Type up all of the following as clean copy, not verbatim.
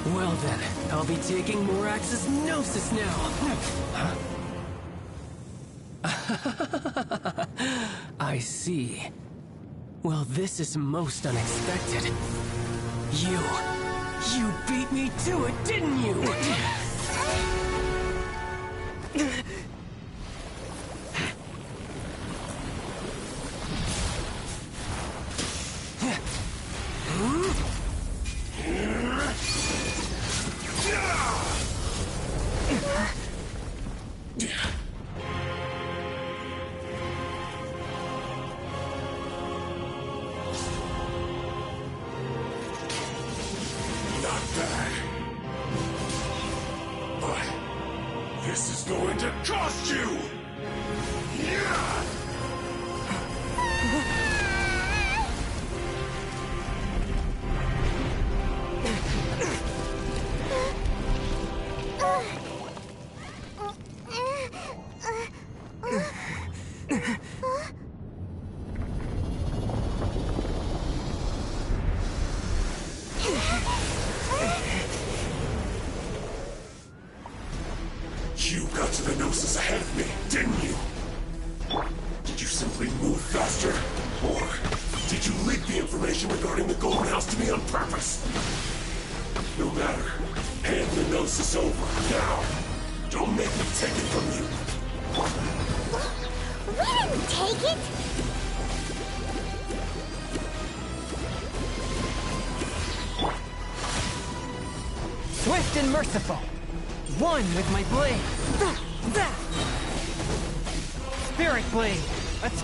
Well then, I'll be taking Morax's Gnosis now. Huh? I see. Well, this is most unexpected. You beat me to it, didn't you? Not bad. But this is going to cost you! Yeah! You got to the Gnosis ahead of me, didn't you? Did you simply move faster? Or did you leak the information regarding the Golden House to me on purpose? No matter. Hand the Gnosis over, now. Don't make me take it from you. We didn't take it! Swift and merciful. One with my blade. Spirit blade. Let's.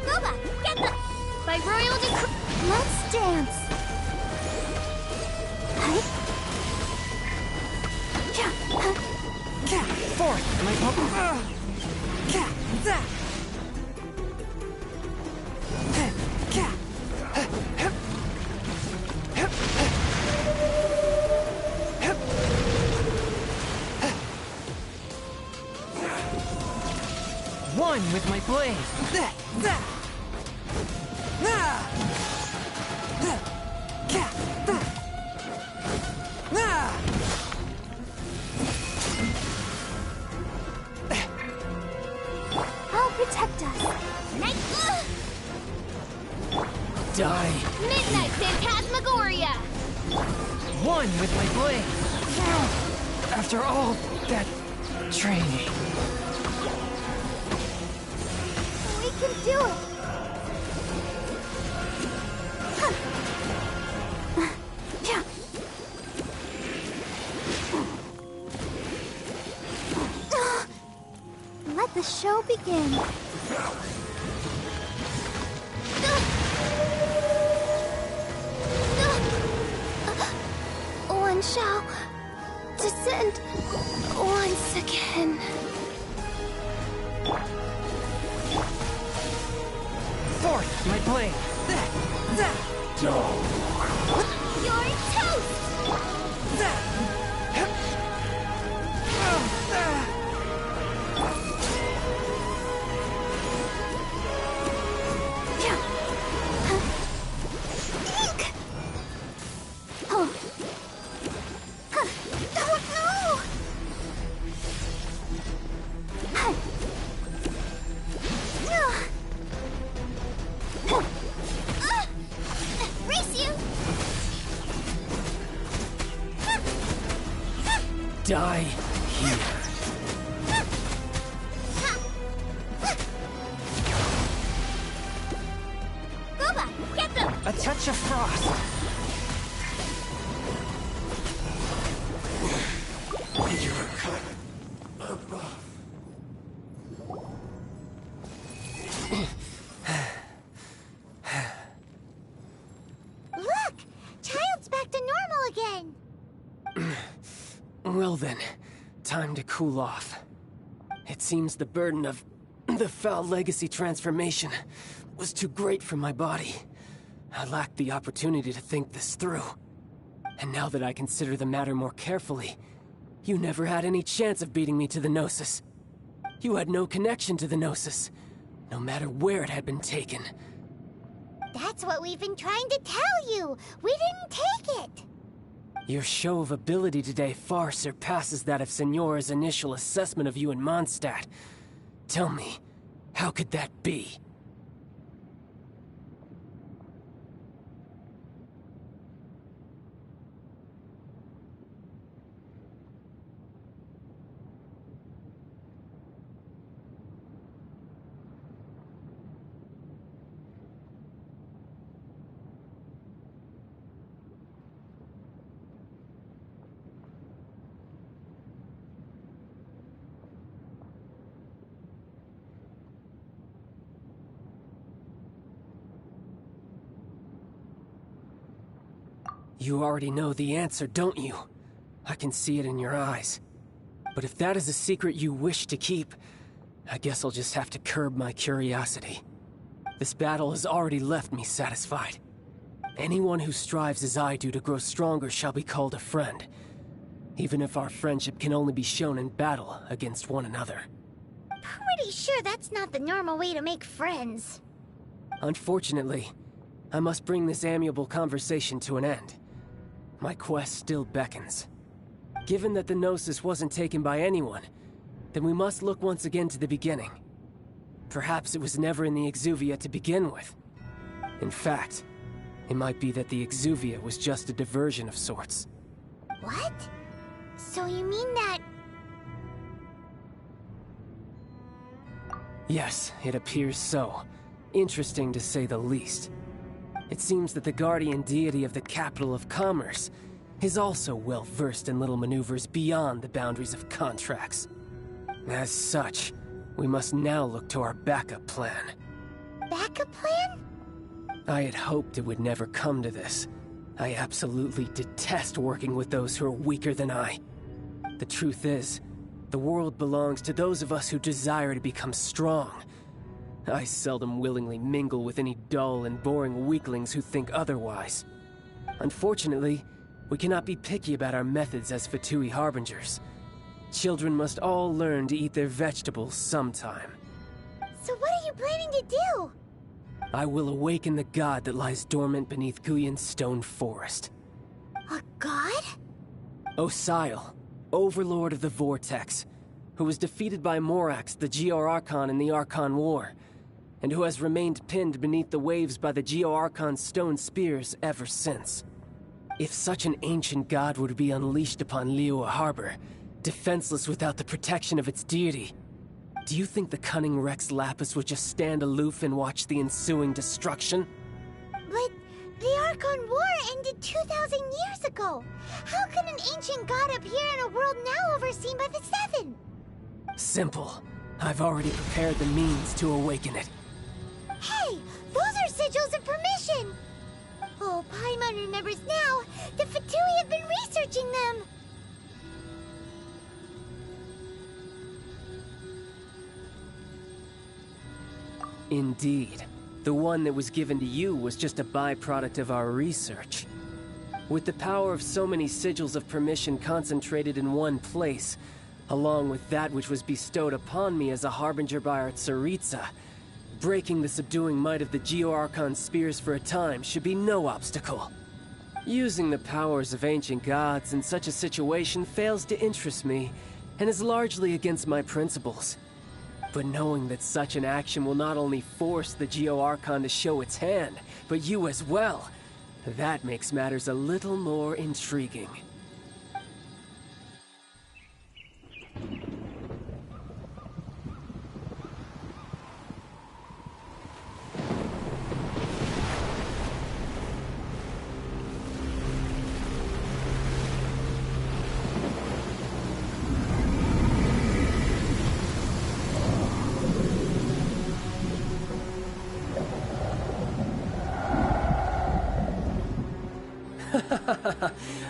Boba, get the... By royal decree... Let's dance. Fourth, my One with my blade. I'll protect us. Night. Die. Midnight Phantasmagoria. One with my blade. After all that training. We can do it. Let the show begin. One shall descend once again. Fourth, my blade. You're toast! Die here. Boba, get them! A touch of frost. You're cut above. Look! Child's back to normal again! Well then, time to cool off. It seems the burden of the foul legacy transformation was too great for my body. I lacked the opportunity to think this through. And now that I consider the matter more carefully, you never had any chance of beating me to the Gnosis. You had no connection to the Gnosis, no matter where it had been taken. That's what we've been trying to tell you! We didn't take it! Your show of ability today far surpasses that of Signora's initial assessment of you in Mondstadt. Tell me, how could that be? You already know the answer, don't you? I can see it in your eyes. But if that is a secret you wish to keep, I guess I'll just have to curb my curiosity. This battle has already left me satisfied. Anyone who strives as I do to grow stronger shall be called a friend, even if our friendship can only be shown in battle against one another. Pretty sure that's not the normal way to make friends. Unfortunately, I must bring this amiable conversation to an end. My quest still beckons. Given that the Gnosis wasn't taken by anyone, then we must look once again to the beginning. Perhaps it was never in the Exuvia to begin with. In fact, it might be that the Exuvia was just a diversion of sorts. What? So you mean that... Yes, it appears so. Interesting to say the least. It seems that the guardian deity of the capital of commerce is also well versed in little maneuvers beyond the boundaries of contracts. As such, we must now look to our backup plan. Backup plan? I had hoped it would never come to this. I absolutely detest working with those who are weaker than I. The truth is, the world belongs to those of us who desire to become strong. I seldom willingly mingle with any dull and boring weaklings who think otherwise. Unfortunately, we cannot be picky about our methods as Fatui Harbingers. Children must all learn to eat their vegetables sometime. So what are you planning to do? I will awaken the god that lies dormant beneath Guyon's stone forest. A god? Osial, overlord of the Vortex, who was defeated by Morax, the Geo-Archon in the Archon War, and who has remained pinned beneath the waves by the Geo-Archon's stone spears ever since. If such an ancient god were to be unleashed upon Liyue Harbor, defenseless without the protection of its deity, do you think the cunning Rex Lapis would just stand aloof and watch the ensuing destruction? But the Archon War ended 2,000 years ago. How can an ancient god appear in a world now overseen by the Seven? Simple. I've already prepared the means to awaken it. Hey, those are sigils of permission! Oh, Paimon remembers now. The Fatui have been researching them. Indeed. The one that was given to you was just a byproduct of our research. With the power of so many sigils of permission concentrated in one place, along with that which was bestowed upon me as a harbinger by our Tsaritsa, breaking the subduing might of the Geo-Archon spears for a time should be no obstacle. Using the powers of ancient gods in such a situation fails to interest me, and is largely against my principles. But knowing that such an action will not only force the Geo-Archon to show its hand, but you as well, that makes matters a little more intriguing.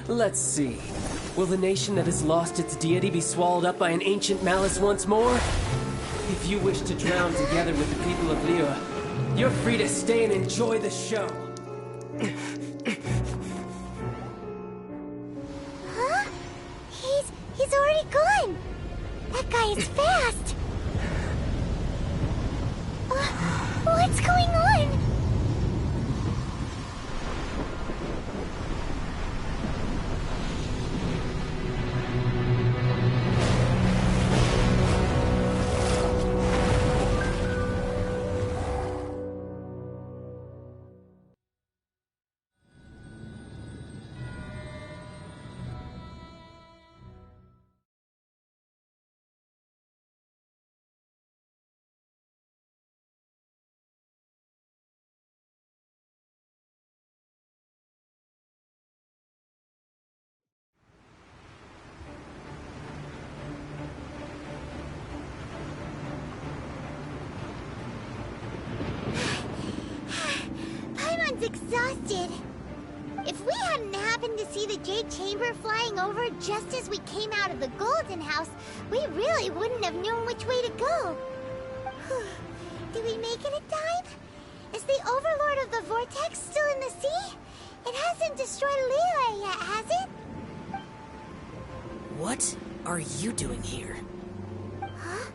Let's see. Will the nation that has lost its deity be swallowed up by an ancient malice once more? If you wish to drown together with the people of Liyue, you're free to stay and enjoy the show. Huh? He's already gone. That guy is fast. exhausted. If we hadn't happened to see the Jade Chamber flying over just as we came out of the Golden House, we really wouldn't have known which way to go. Did we make it in time? Is the Overlord of the Vortex still in the sea? It hasn't destroyed Liyue yet, has it? What are you doing here? Huh?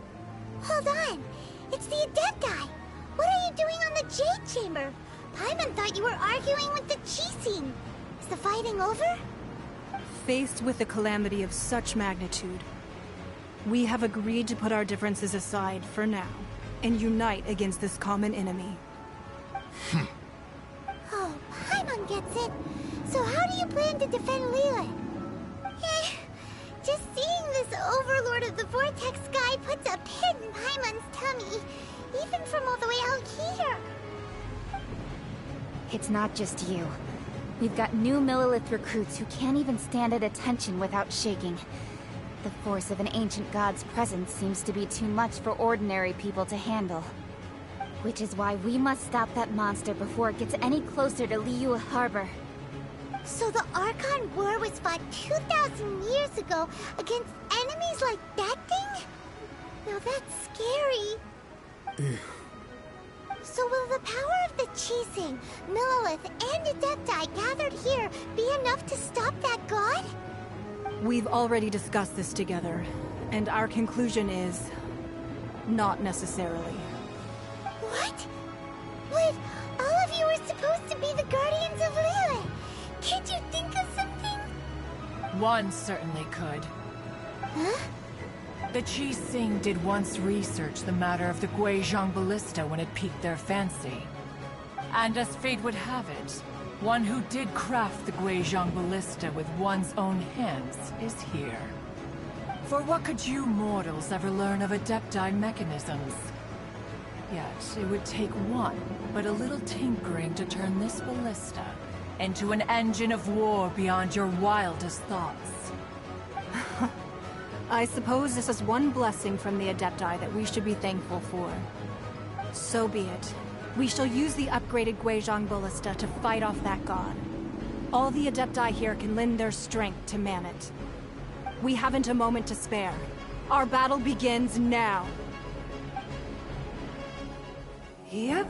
Hold on. It's the Adepti. What are you doing on the Jade Chamber? Paimon thought you were arguing with the Chising. Is the fighting over? Faced with a calamity of such magnitude, we have agreed to put our differences aside for now and unite against this common enemy. Oh, Paimon gets it. So how do you plan to defend Liyue? Just seeing this Overlord of the Vortex guy puts a pit in Paimon's tummy, even from all the way out here. It's not just you. We've got new Millelith recruits who can't even stand at attention without shaking. The force of an ancient god's presence seems to be too much for ordinary people to handle. Which is why we must stop that monster before it gets any closer to Liyue Harbor. So the Archon War was fought 2,000 years ago against enemies like that thing? Now that's scary. So will the power of the Chising, Millelith, and Adepti gathered here be enough to stop that god? We've already discussed this together, and our conclusion is... not necessarily. What? But all of you were supposed to be the Guardians of Liyue. Can't you think of something? One certainly could. Huh? The Chising did once research the matter of the Guizhong Ballista when it piqued their fancy. And as fate would have it, one who did craft the Guizhong Ballista with one's own hands is here. For what could you mortals ever learn of Adepti mechanisms? Yet, it would take one, but a little tinkering to turn this ballista into an engine of war beyond your wildest thoughts. I suppose this is one blessing from the Adepti that we should be thankful for. So be it. We shall use the upgraded Guizhong Ballista to fight off that god. All the Adepti here can lend their strength to man it. We haven't a moment to spare. Our battle begins now. Yep.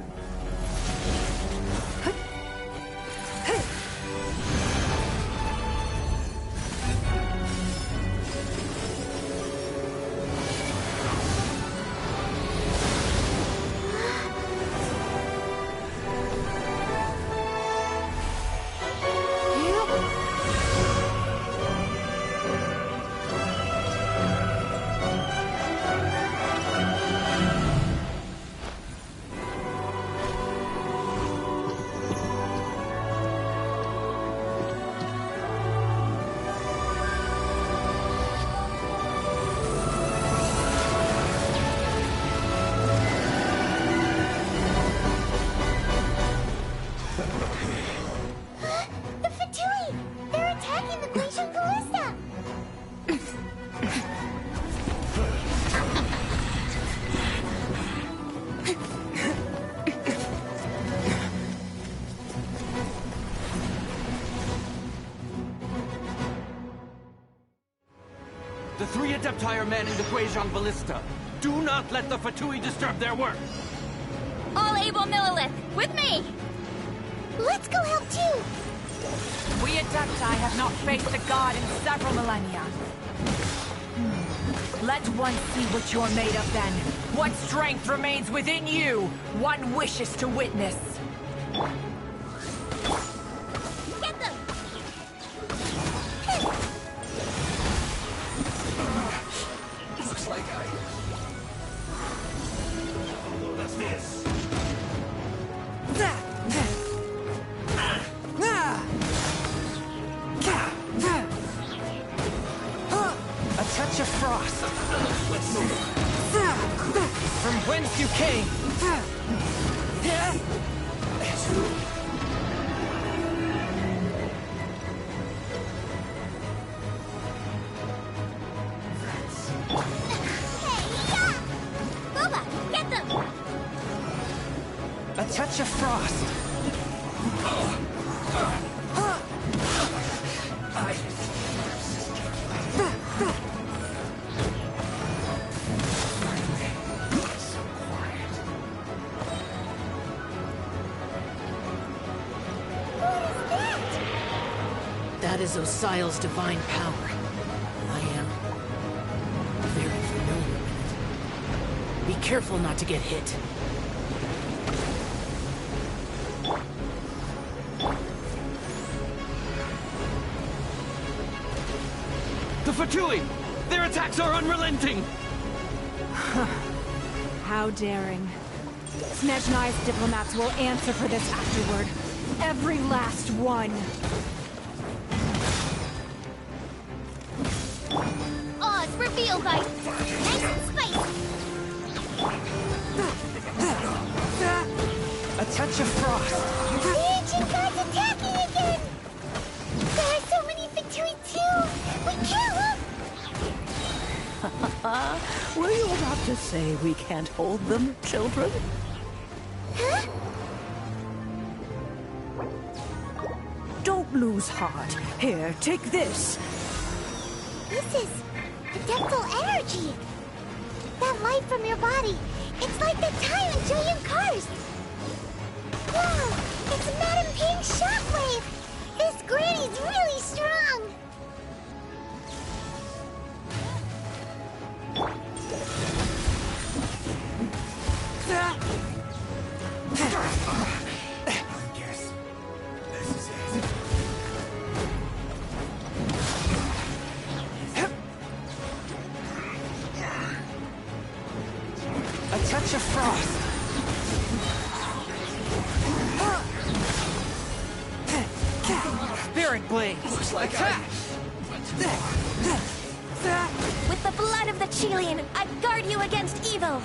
The three Adepti are manning the Guizhong Ballista. Do not let the Fatui disturb their work! All able Millelith, with me! Let's go help too! We Adepti have not faced a god in several millennia. Let one see what you're made of then. What strength remains within you, one wishes to witness. Get them! Looks like although that's this. A touch of frost. Let's move. From whence you came. Boba, get them! A touch of frost. That is Osial's divine power. I am very familiar with it. Be careful not to get hit. The Fatui! Their attacks are unrelenting! How daring. Snezhnai's diplomats will answer for this afterward. Every last one. Oz, reveal light! Nice and spicy! A touch of frost. The ancient god's attacking again! There are so many Fatui too! We can't look! Were you about to say we can't hold them, children? Huh? Don't lose heart. Here, take this. This is adeptal energy! That light from your body, it's like the time in Julian Cars! Wow, it's Madame Ping's shockwave! This granny's really strong! A touch of frost. Spirit blade. Attack! With the blood of the Chilean, I guard you against evil!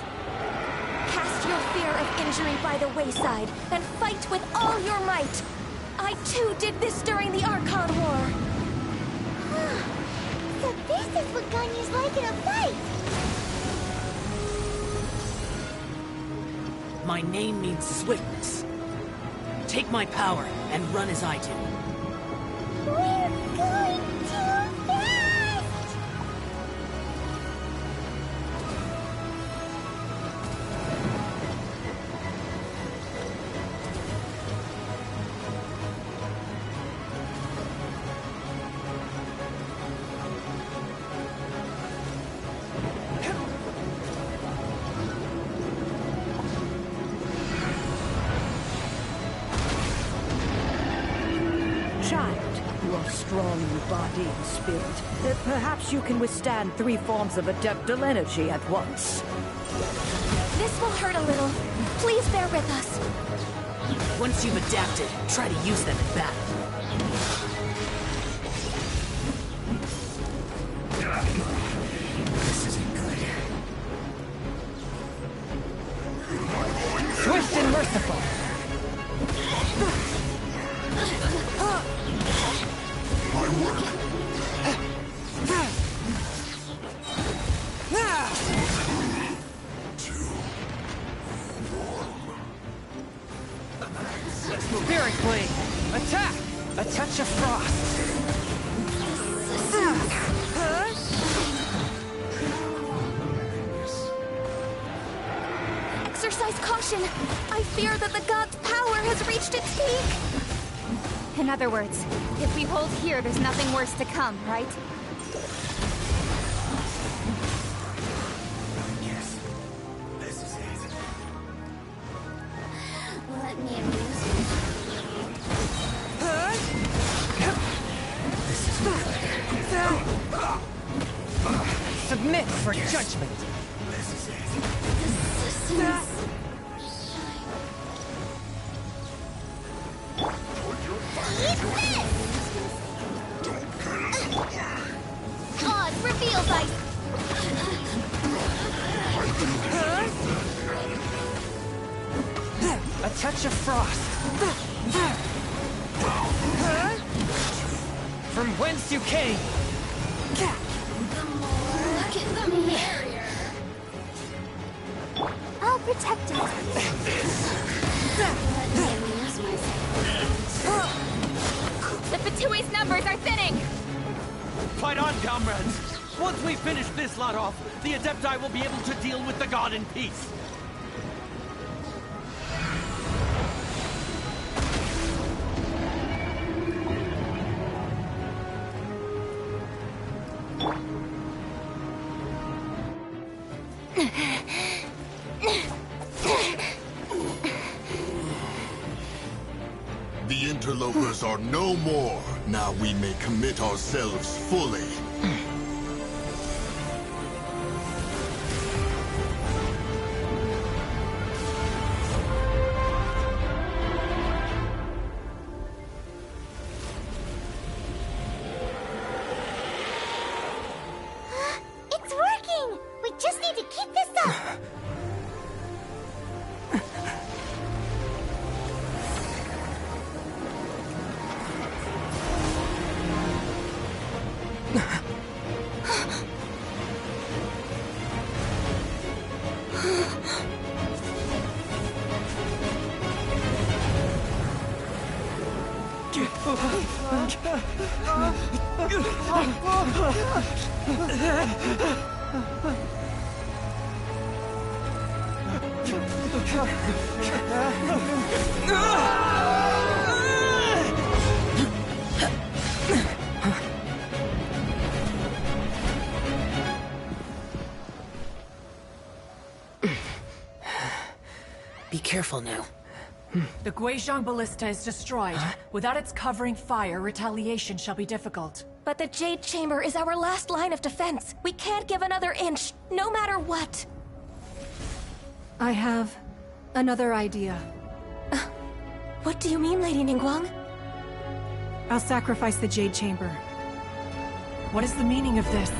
Cast your fear of injury by the wayside, and fight with all your might! I too did this during the Archon War! So this is what Ganyu's like in a fight! My name means swiftness. Take my power and run as I do. We're going too fast! Child, you are strong in body and spirit. Perhaps you can withstand 3 forms of adeptal energy at once. This will hurt a little. Please bear with us. Once you've adapted, try to use them in battle. This isn't good. Swift and merciful. My work. Spirit blade. Attack! A touch of frost. Exercise caution! I fear that the god's power has reached its peak! In other words, if we hold here, there's nothing worse to come, right? Yes. This is it. Let me amuse you. Submit for judgment. This is it. Oz, reveal light! A touch of frost. From whence you came. Look at them here! I'll protect us. Let me amuse myself. The Fatui's numbers are thinning! Fight on, comrades! Once we finish this lot off, the Adepti will be able to deal with the god in peace. The interlopers are no more. Now we may commit ourselves fully. It's working! We just need to keep this up! Be careful now. The Guizhong Ballista is destroyed. Without its covering fire, retaliation shall be difficult. But the Jade Chamber is our last line of defense. We can't give another inch, no matter what. I have another idea. What do you mean, Lady Ningguang? I'll sacrifice the Jade Chamber. What is the meaning of this?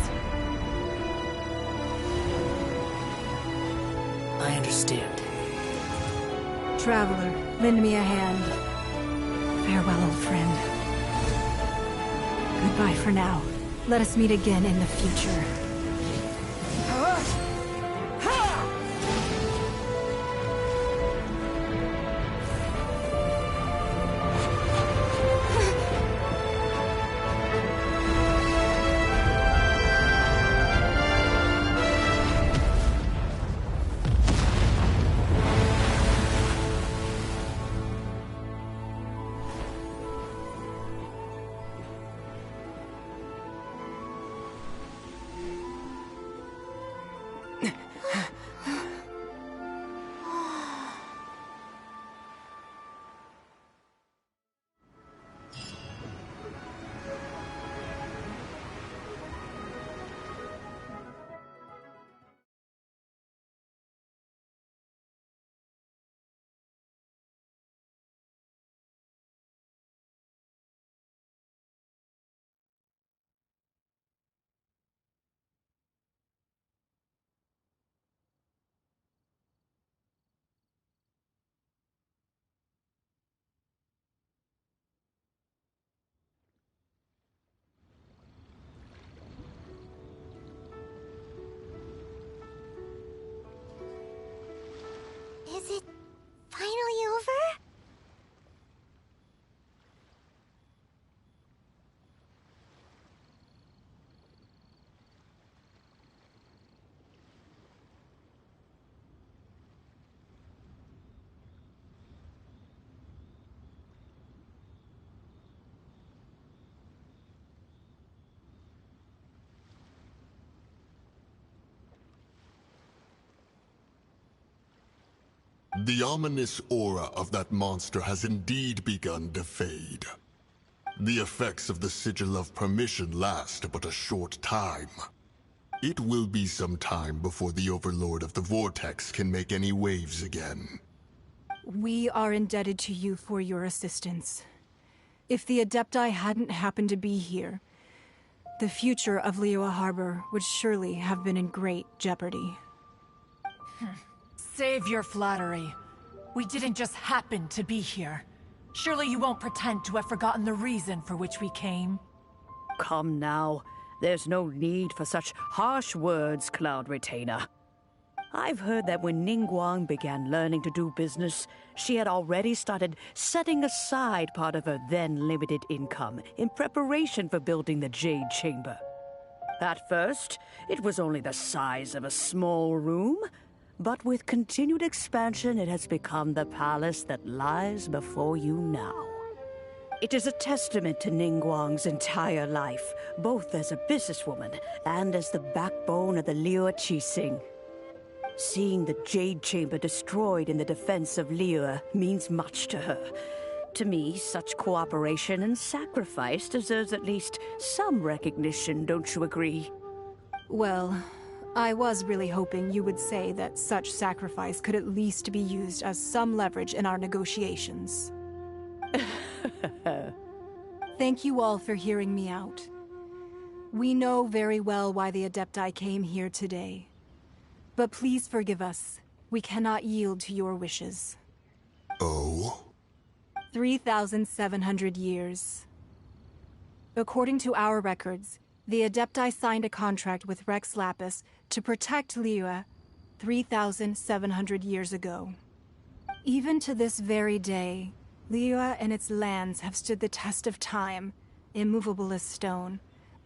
I understand. Traveler, lend me a hand. Farewell, old friend. Goodbye for now. Let us meet again in the future. Is it finally over? The ominous aura of that monster has indeed begun to fade. The effects of the Sigil of Permission last but a short time. It will be some time before the Overlord of the Vortex can make any waves again. We are indebted to you for your assistance. If the Adepti hadn't happened to be here, the future of Liyue Harbor would surely have been in great jeopardy. Save your flattery. We didn't just happen to be here. Surely you won't pretend to have forgotten the reason for which we came? Come now. There's no need for such harsh words, Cloud Retainer. I've heard that when Ningguang began learning to do business, she had already started setting aside part of her then limited income in preparation for building the Jade Chamber. At first, it was only the size of a small room, but with continued expansion, it has become the palace that lies before you now. It is a testament to Ningguang's entire life, both as a businesswoman and as the backbone of the Liyue Qixing. Seeing the Jade Chamber destroyed in the defense of Liyue means much to her. To me, such cooperation and sacrifice deserves at least some recognition, don't you agree? Well, I was really hoping you would say that such sacrifice could at least be used as some leverage in our negotiations. Thank you all for hearing me out. We know very well why the Adepti came here today. But please forgive us. We cannot yield to your wishes. Oh? 3,700 years. According to our records, the Adepti signed a contract with Rex Lapis to protect Liyue 3,700 years ago. Even to this very day, Liyue and its lands have stood the test of time, immovable as stone,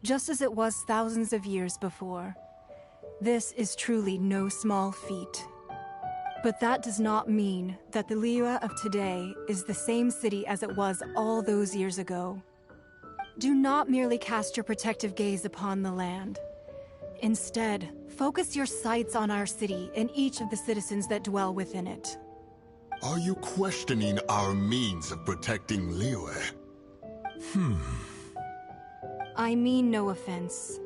just as it was thousands of years before. This is truly no small feat. But that does not mean that the Liyue of today is the same city as it was all those years ago. Do not merely cast your protective gaze upon the land. Instead, focus your sights on our city and each of the citizens that dwell within it. Are you questioning our means of protecting Liyue? I mean no offense.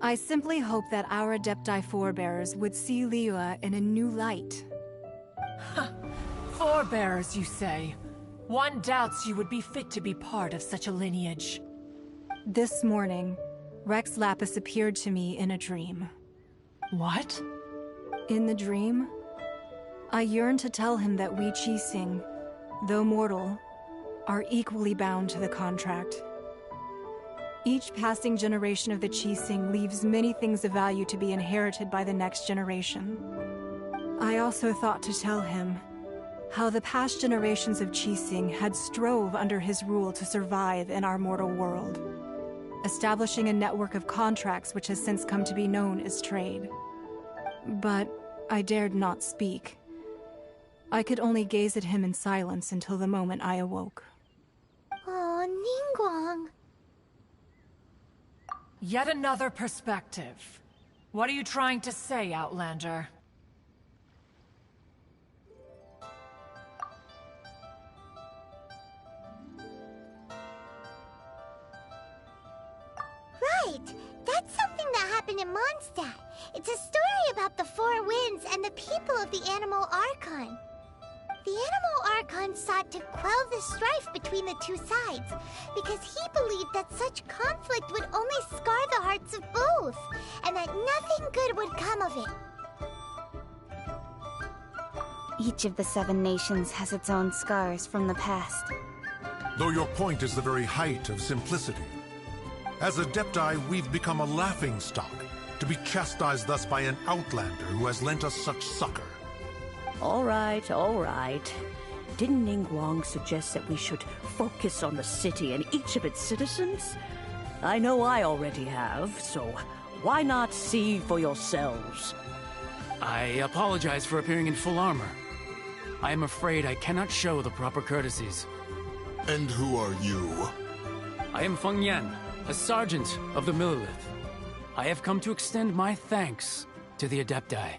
I simply hope that our Adepti forebears would see Liyue in a new light. Forebears, you say? One doubts you would be fit to be part of such a lineage. This morning, Rex Lapis appeared to me in a dream. What? In the dream, I yearned to tell him that we Qixing, though mortal, are equally bound to the contract. Each passing generation of the Qixing leaves many things of value to be inherited by the next generation. I also thought to tell him how the past generations of Qixing had strove under his rule to survive in our mortal world, establishing a network of contracts which has since come to be known as trade. But I dared not speak. I could only gaze at him in silence until the moment I awoke. Oh, Ningguang. Yet another perspective. What are you trying to say, Outlander? Right! That's something that happened in Mondstadt. It's a story about the Four Winds and the people of the Animal Archon. The Animal Archon sought to quell the strife between the two sides, because he believed that such conflict would only scar the hearts of both, and that nothing good would come of it. Each of the 7 nations has its own scars from the past. Though your point is the very height of simplicity. As Adepti, we've become a laughingstock, to be chastised thus by an outlander who has lent us such succor. All right, all right. Didn't Ningguang suggest that we should focus on the city and each of its citizens? I know I already have, so why not see for yourselves? I apologize for appearing in full armor. I am afraid I cannot show the proper courtesies. And who are you? I am Feng Yan, a sergeant of the Millelith. I have come to extend my thanks to the Adepti.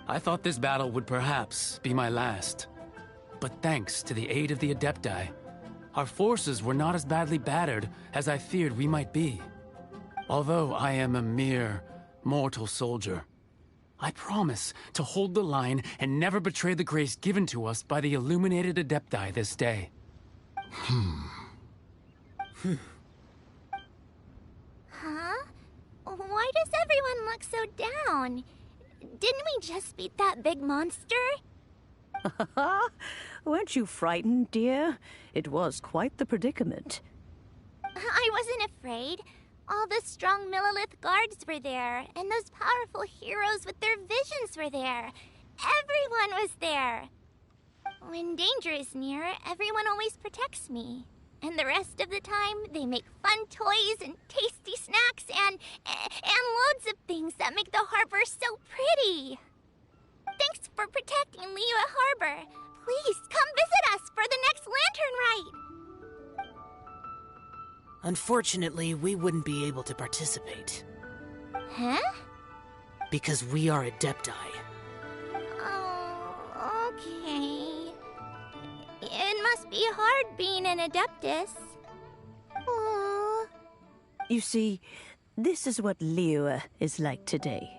I thought this battle would perhaps be my last. But thanks to the aid of the Adepti, our forces were not as badly battered as I feared we might be. Although I am a mere mortal soldier, I promise to hold the line and never betray the grace given to us by the illuminated Adepti this day. Huh? Why does everyone look so down? Didn't we just beat that big monster? Weren't you frightened, dear? It was quite the predicament. I wasn't afraid. All the strong Millelith guards were there, and those powerful heroes with their visions were there. Everyone was there. When danger is near, everyone always protects me. And the rest of the time, they make fun toys and tasty snacks and loads of things that make the harbor so pretty. Thanks for protecting Liyue Harbor. Please come visit us for the next lantern rite. Unfortunately, we wouldn't be able to participate. Huh? Because we are Adepti. Oh, okay. It must be hard being an Adeptus. Aww. You see, this is what Liyue is like today.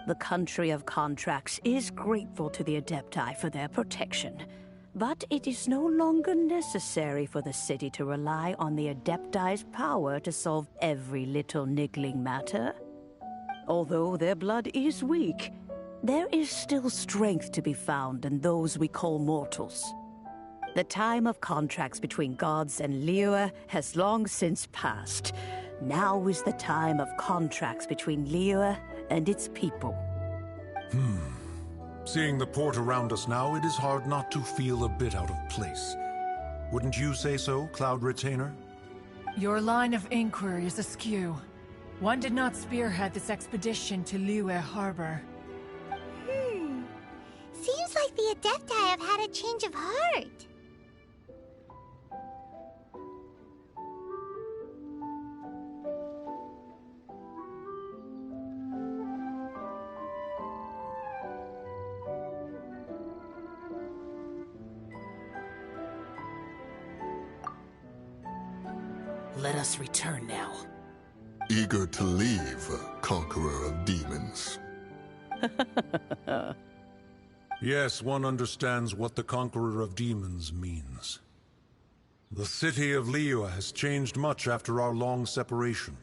The country of contracts is grateful to the Adepti for their protection, but it is no longer necessary for the city to rely on the Adepti's power to solve every little niggling matter. Although their blood is weak, there is still strength to be found in those we call mortals. The time of contracts between gods and Liyue has long since passed. Now is the time of contracts between Liyue and its people. Seeing the port around us now, it is hard not to feel a bit out of place. Wouldn't you say so, Cloud Retainer? Your line of inquiry is askew. One did not spearhead this expedition to Liyue Harbor. Seems like the Adepti have had a change of heart. Let us return now. Eager to leave, Conqueror of Demons. Yes, one understands what the Conqueror of Demons means. The city of Liyue has changed much after our long separation.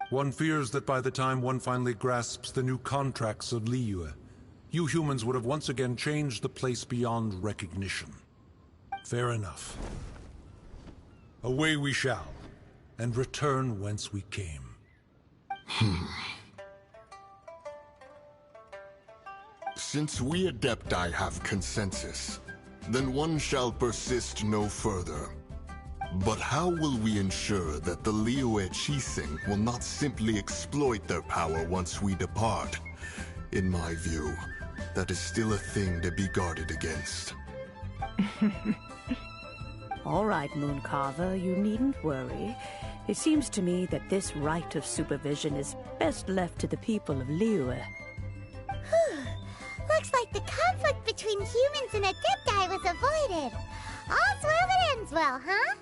One fears that by the time one finally grasps the new contracts of Liyue, you humans would have once again changed the place beyond recognition. Fair enough. Away we shall, and return whence we came. Since we Adepti have consensus, then one shall persist no further. But how will we ensure that the Liyue Chising will not simply exploit their power once we depart? In my view, that is still a thing to be guarded against. All right, Mooncarver, you needn't worry. It seems to me that this right of supervision is best left to the people of Liyue. Looks like the conflict between humans and Adepti was avoided. All's well that ends well, huh?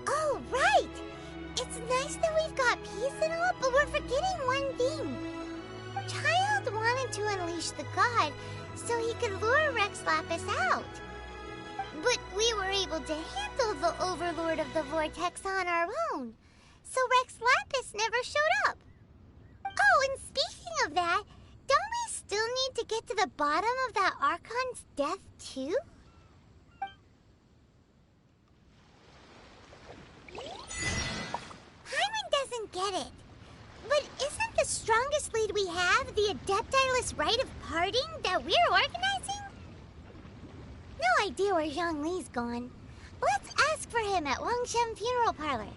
Oh, right! It's nice that we've got peace and all, but we're forgetting one thing. Child wanted to unleash the god so he could lure Rex Lapis out. But we were able to handle the Overlord of the Vortex on our own, so Rex Lapis never showed up. Oh, and speaking of that, don't we still need to get to the bottom of that Archon's death, too? Paimon doesn't get it. But isn't the strongest lead we have the Adepti-less rite of parting that we're organizing? No idea where Zhongli's gone. Let's ask for him at Wangshen Funeral Parlor.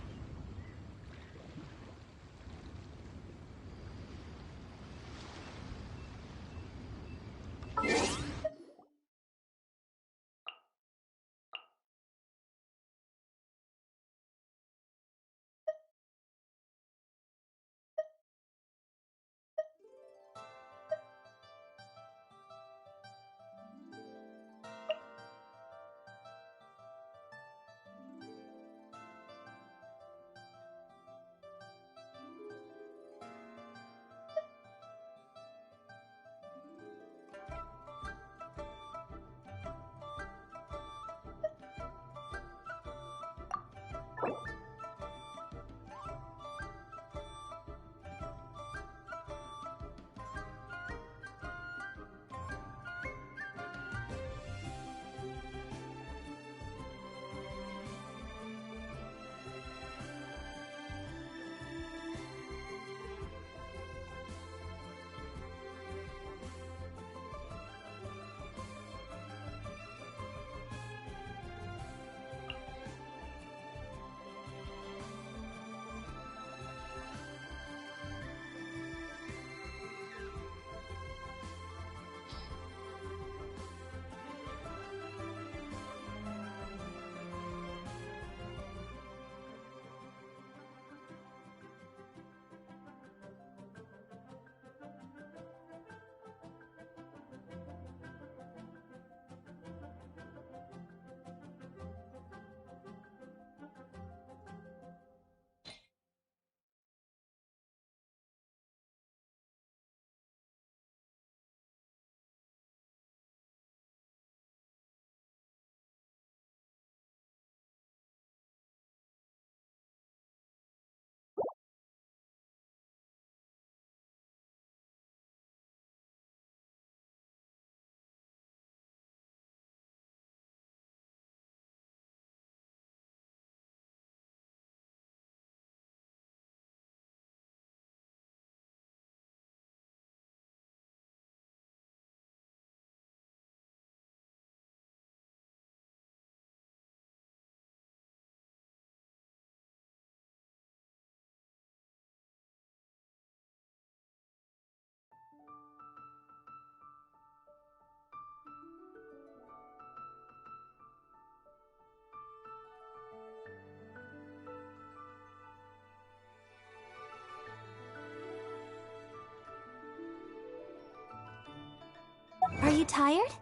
you tired?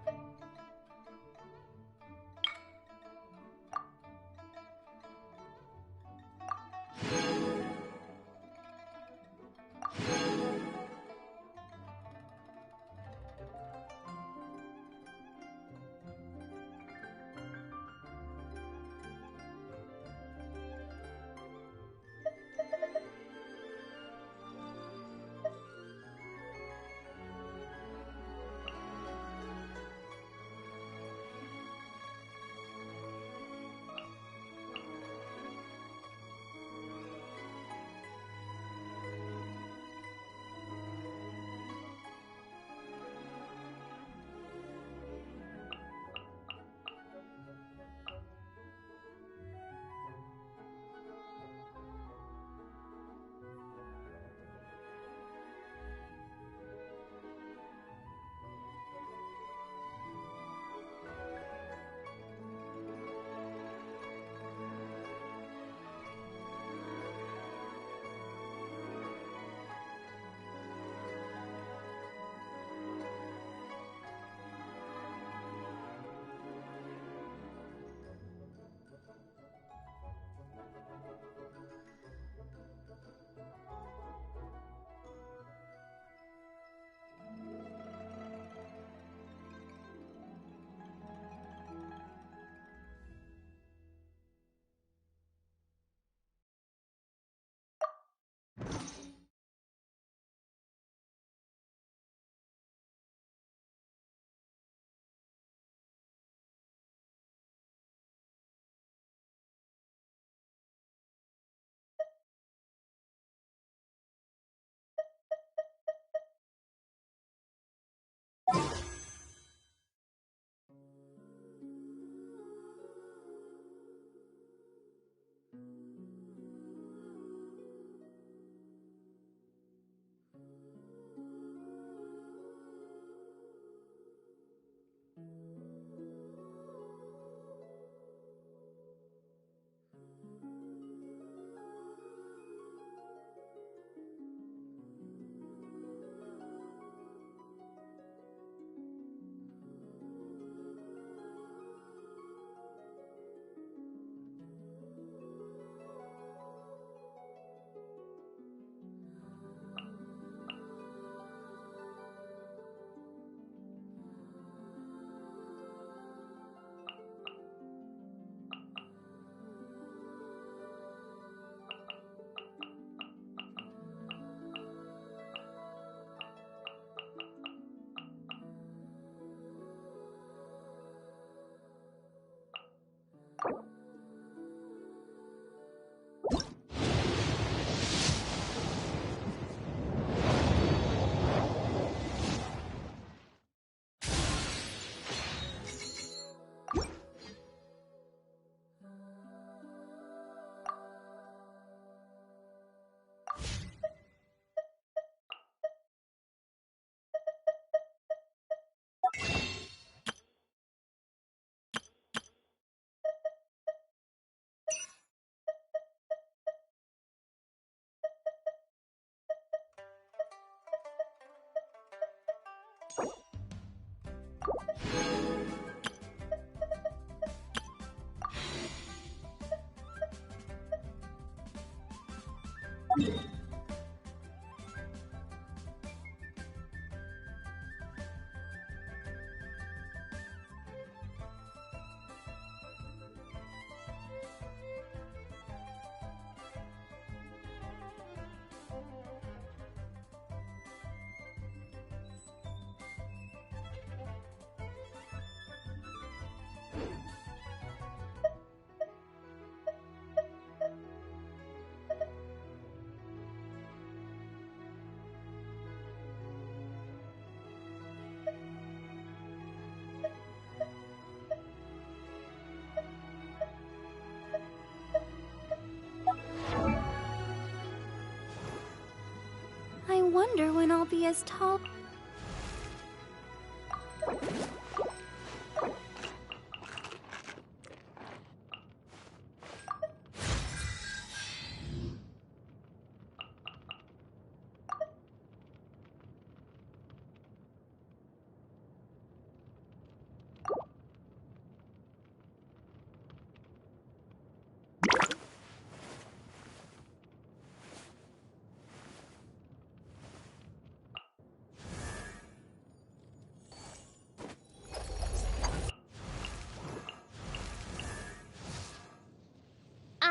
I wonder when I'll be as tall.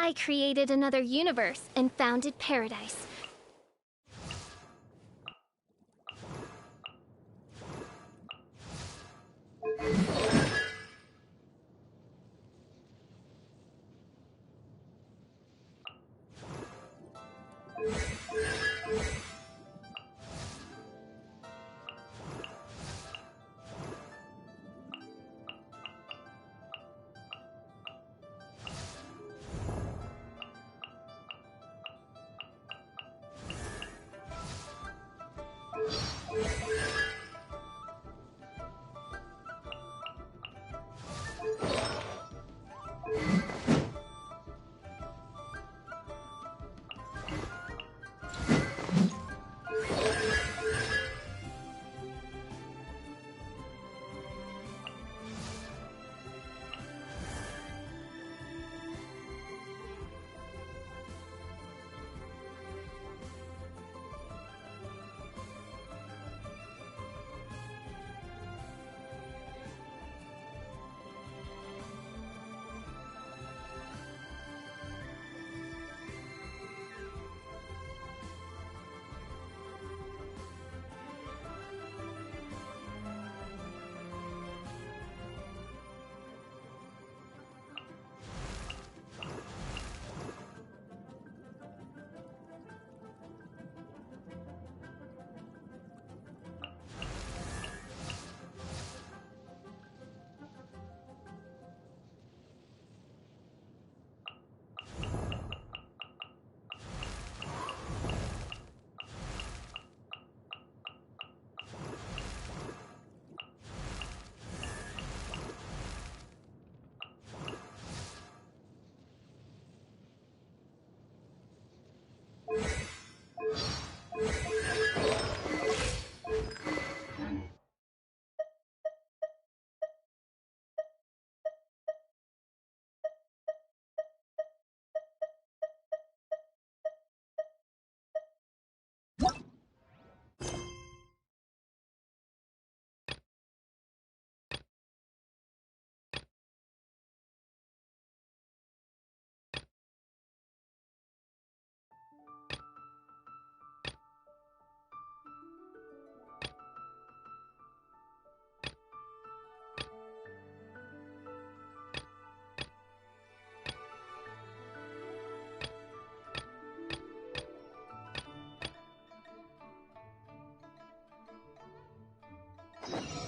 I created another universe and founded paradise.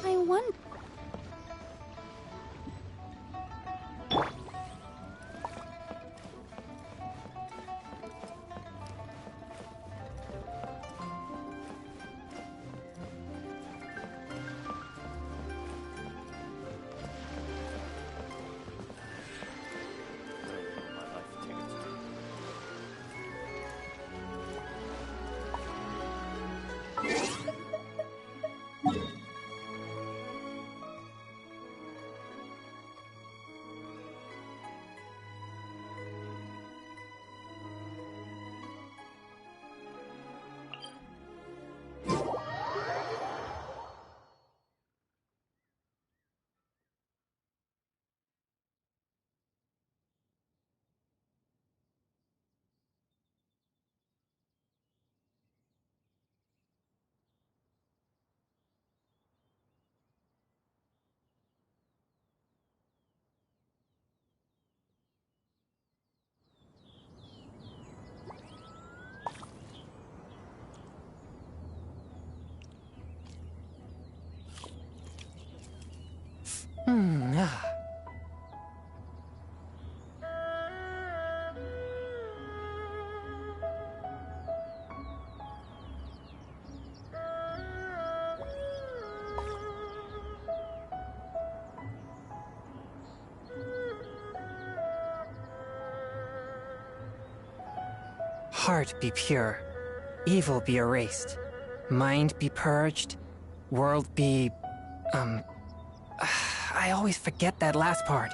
I wonder... Heart be pure, evil be erased, mind be purged, world be... I always forget that last part.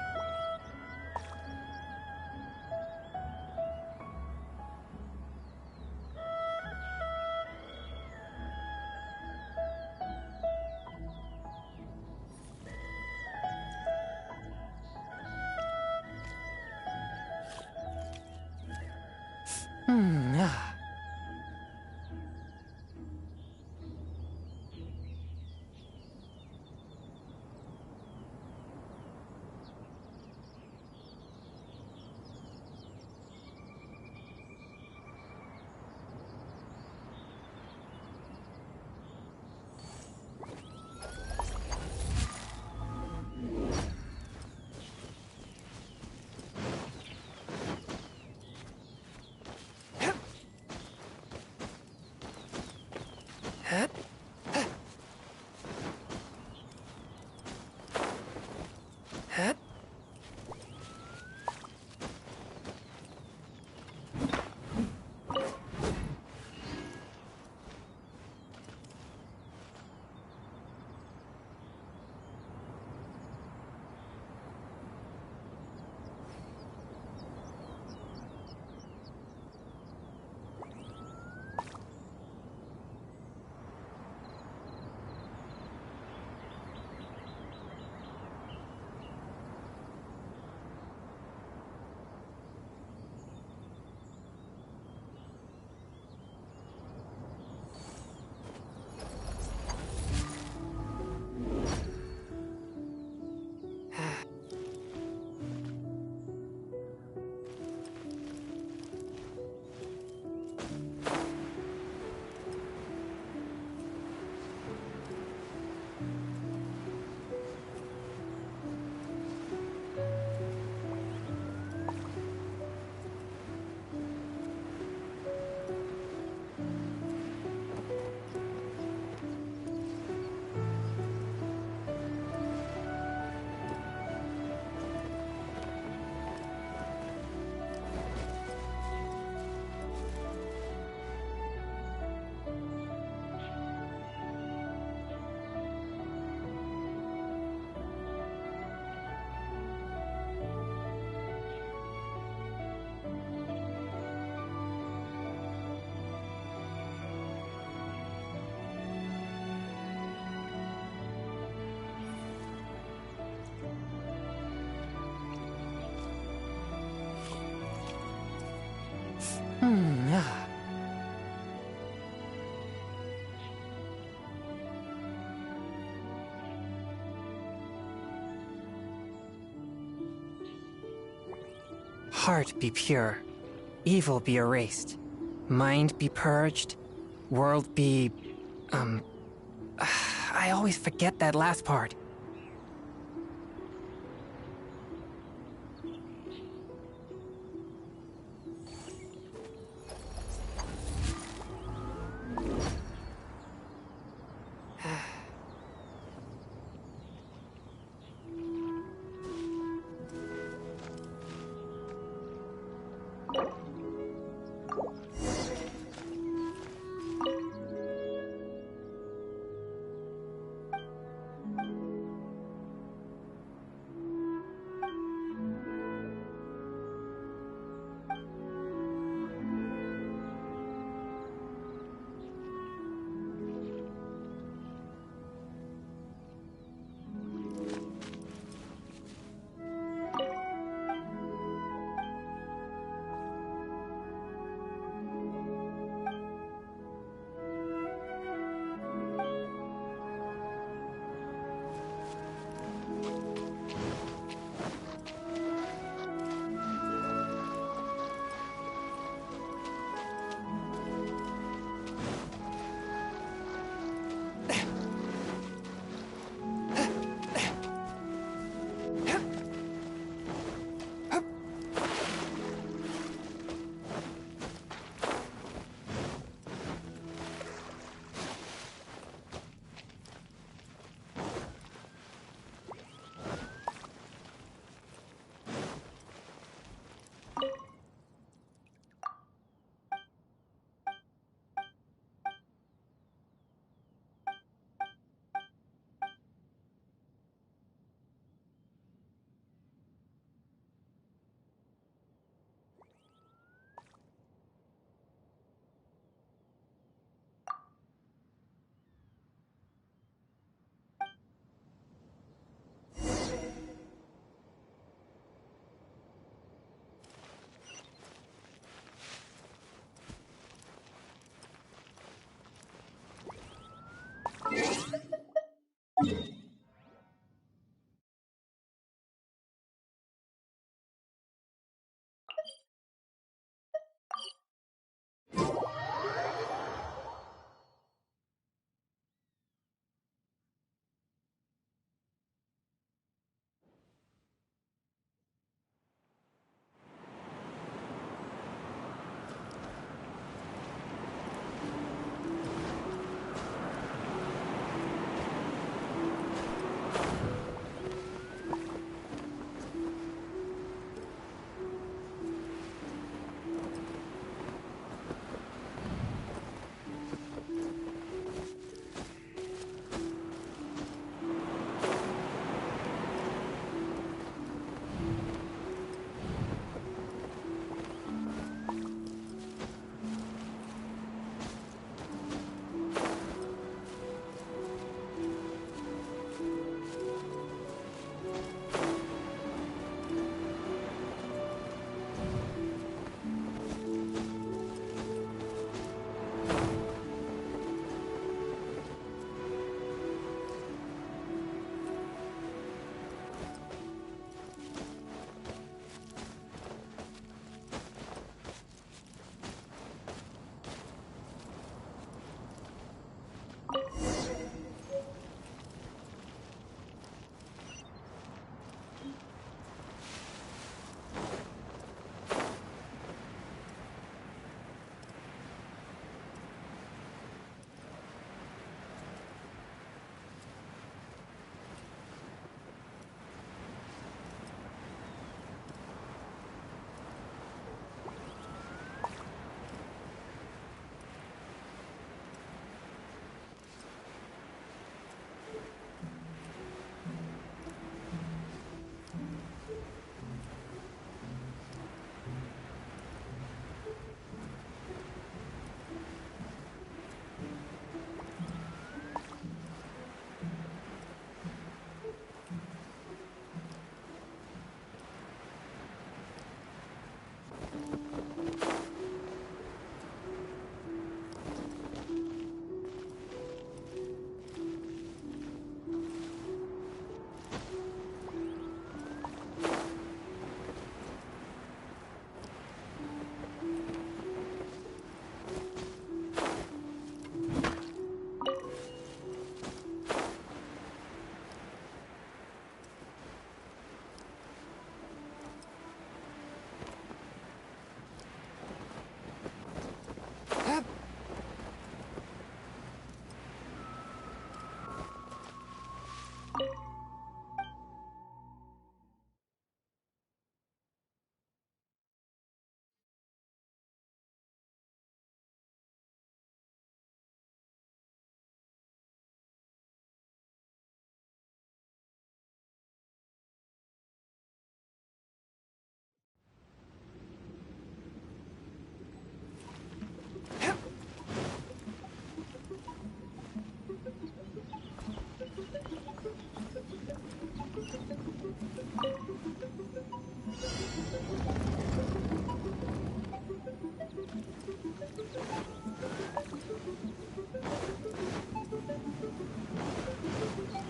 Heart be pure, evil be erased, mind be purged, world be... I always forget that last part.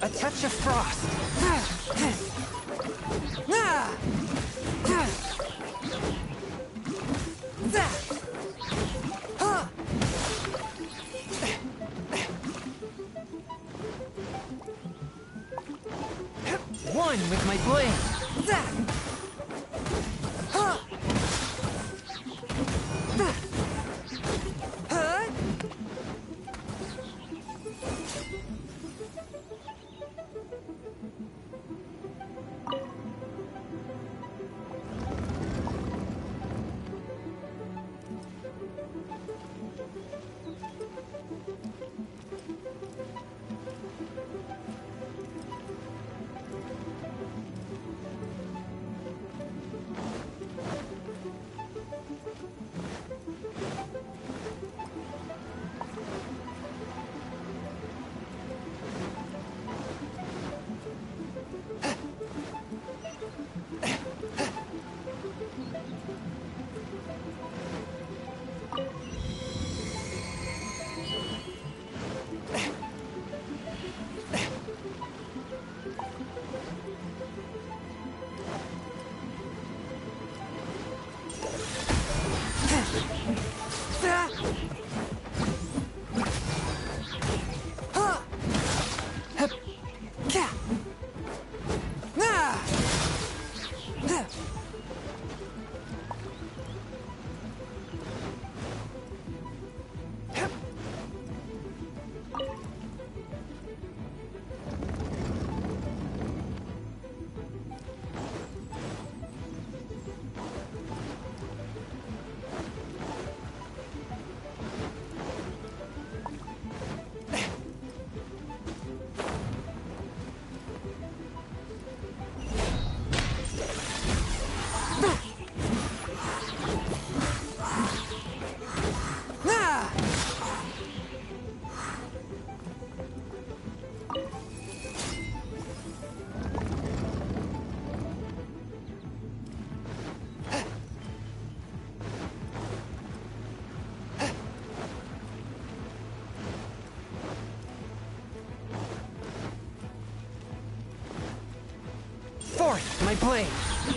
A touch of frost. One with my blade. Fourth, my blade.